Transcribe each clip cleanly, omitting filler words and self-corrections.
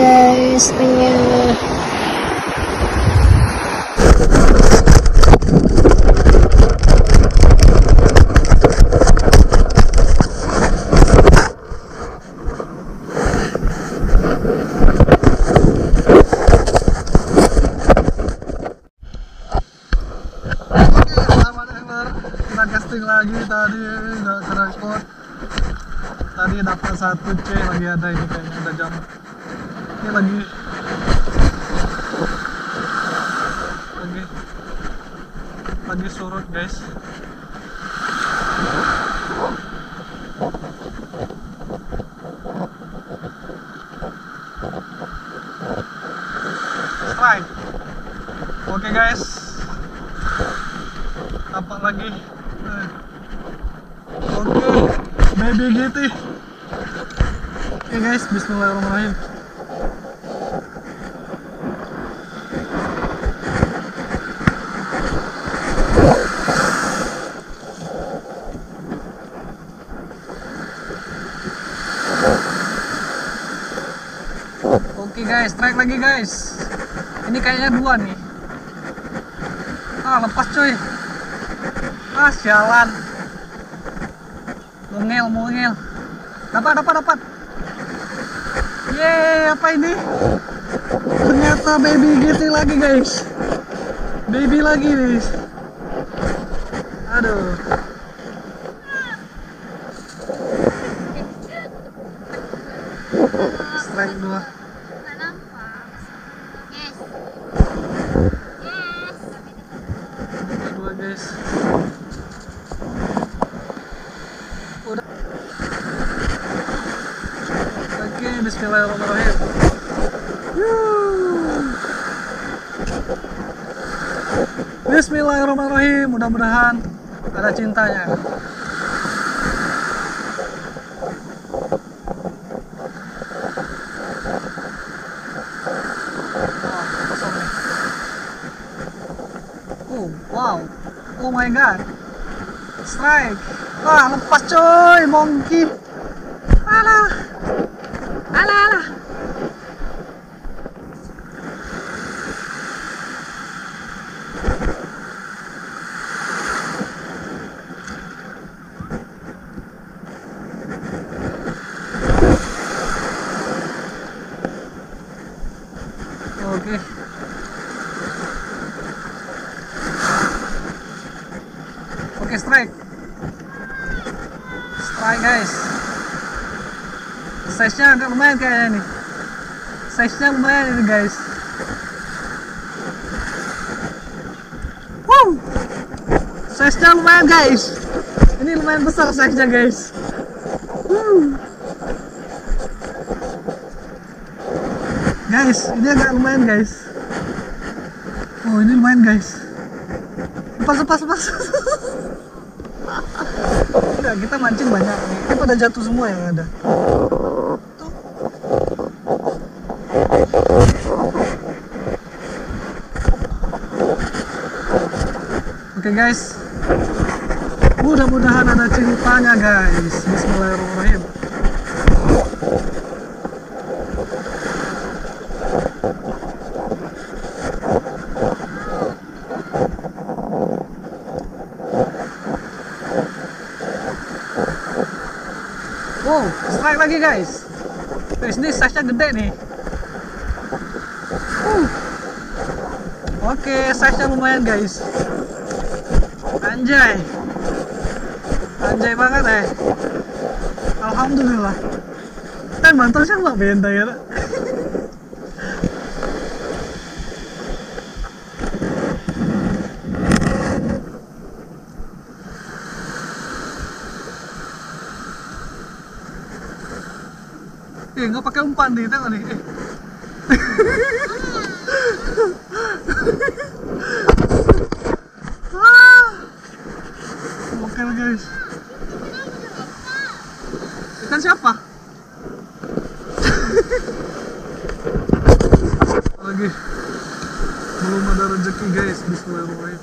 guys, ternyata. Kita casting lagi tadi nggak kerespon. Tadi dapat 1C, lagi ada ini kayaknya udah jam ini lagi surut guys. Strike. Oke guys, dapat lagi. Oke, baby GT. Oke guys, bismillahirrahmanirrahim. Oke guys, strike lagi guys. Ini kayaknya 2 nih. Lepas coy. Sialan. Mungil. Dapat. Yeay, apa ini? Ternyata baby GT lagi guys. Baby lagi guys. Aduh. Strike 2. Guys. Udah. Oke, bismillahirrahmanirrahim. Bismillahirrahmanirrahim. Mudah-mudahan ada cintanya. Wow. Oh my god. Strike. Lepas coy, monkey. Alah. Oke. Oke, strike guys. Size-nya agak lumayan kayaknya nih. Size-nya lumayan ini guys. Size-nya lumayan guys. Ini lumayan besar size-nya guys. Guys, ini agak lumayan guys. Oh, ini lumayan guys. Lepas. Udah, kita mancing banyak nih. Ini pada jatuh semua yang ada. Oke guys. Mudah-mudahan ada cintanya guys. Bismillahirrahmanirrahim. Wow, strike lagi guys. Guys, ini size-nya gede nih. Oke, size-nya lumayan guys. Anjay banget Alhamdulillah. Mantul siya benta ya. Nggak pakai umpan nih, tengok nih. Oke guys. Ikan siapa? Lagi belum ada rezeki guys. Bismillahirrahmanirrahim.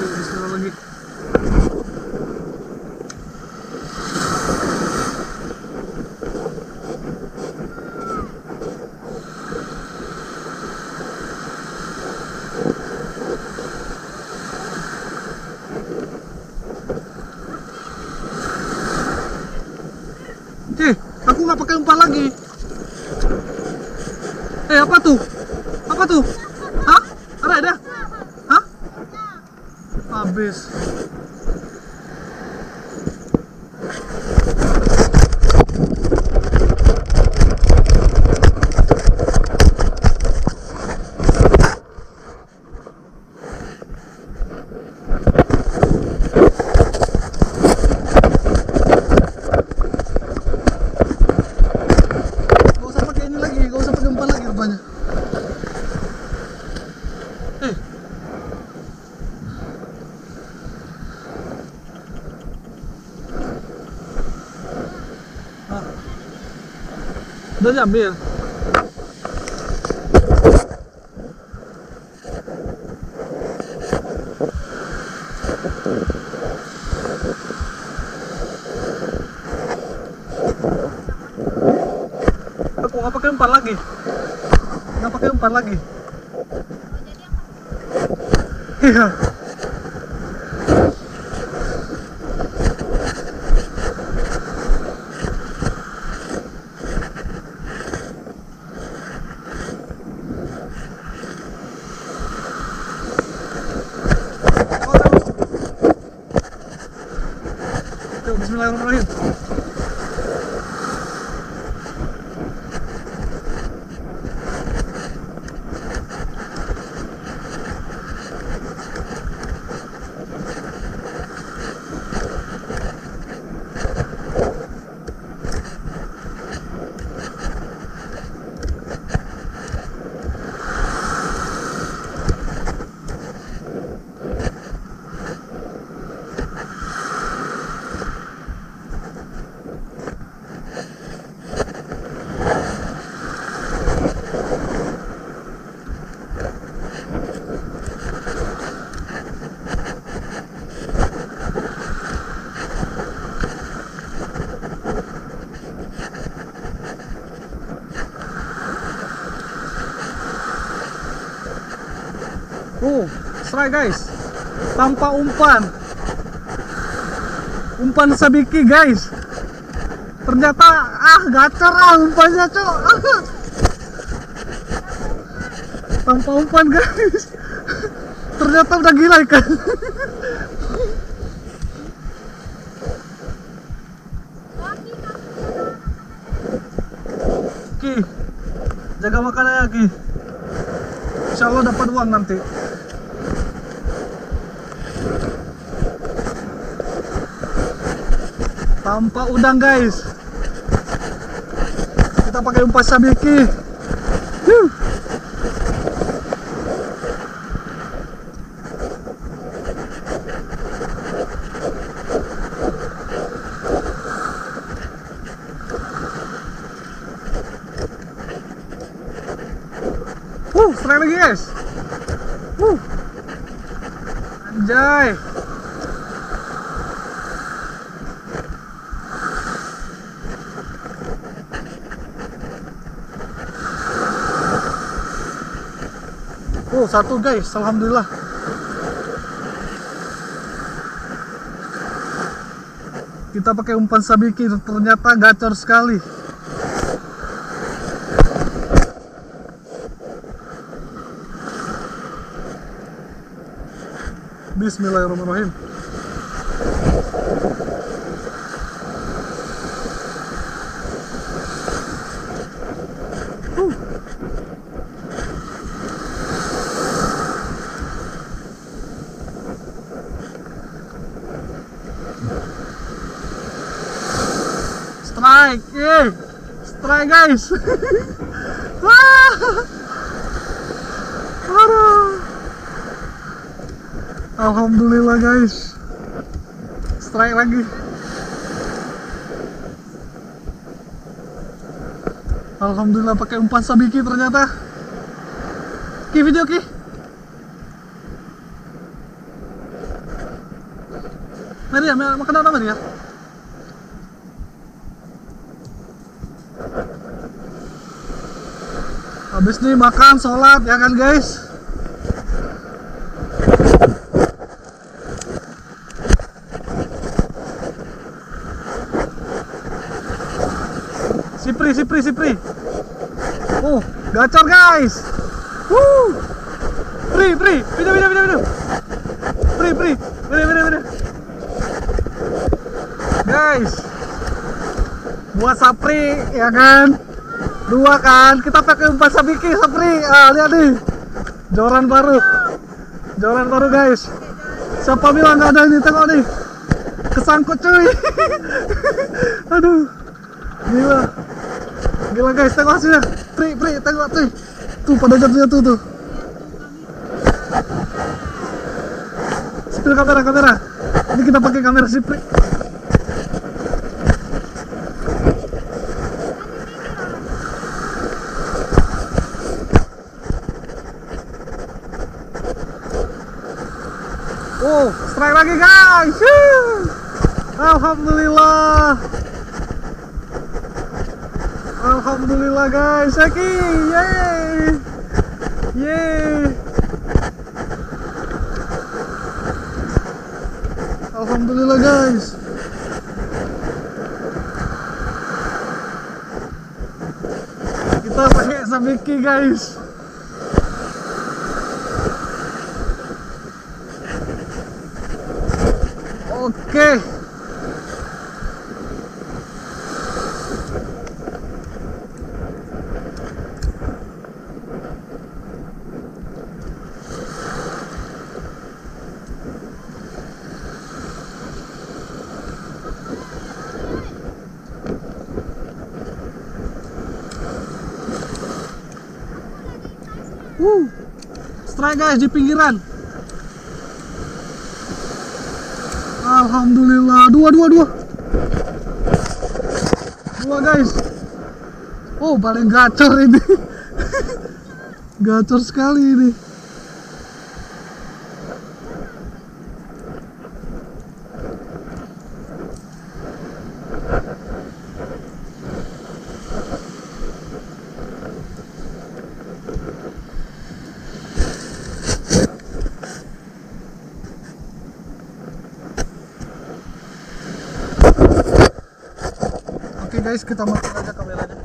Bismillah lagi. Aku nggak pakai umpan lagi. Apa tuh? Apa tuh? Hah? Ada? Hah? Habis. Udah diambil. Aku nggak pakai umpan lagi. Nggak pakai umpan lagi. Iya. Bismillahirrahmanirrahim. Strike guys, tanpa umpan sabiki guys. Ternyata gacor umpannya cok. Tanpa umpan guys. Ternyata udah gila ikan. Ki, jaga makanannya Ki. Insya Allah dapat uang nanti. Tanpa udang guys. Kita pakai umpan sabiki. Strike lagi guys. Anjay. Satu guys, alhamdulillah. Kita pakai umpan sabiki, ternyata gacor sekali. Bismillahirrahmanirrahim. Strike, strike guys. Aduh. Alhamdulillah guys, strike lagi. Alhamdulillah pakai umpan sabiki ternyata. Ki video Ki. dia, makan apa dia? Habis nih makan, sholat ya kan guys. Sipri. Gacor guys. Pri. Video. Pri. Guys. Buat Sapri ya kan. 2 kan. Kita pakai umpan sabiki Sapri. Lihat nih. Joran baru guys. Siapa bilang nggak ada ini? Tengok nih. Kesangkut cuy. Aduh. Gila guys, tengok hasilnya. Pri, tengok tuh. Tuh pada jatuhnya tuh. Spill kamera. Ini kita pakai kamera si Pri. Strike lagi guys. Alhamdulillah guys, Eki, yeay. Alhamdulillah guys. Kita pakai sabiki guys. Oke. Strike guys di pinggiran. Alhamdulillah. Dua guys. Paling gacor ini. Gacor sekali ini. Oke guys, kita matiin aja kameranya.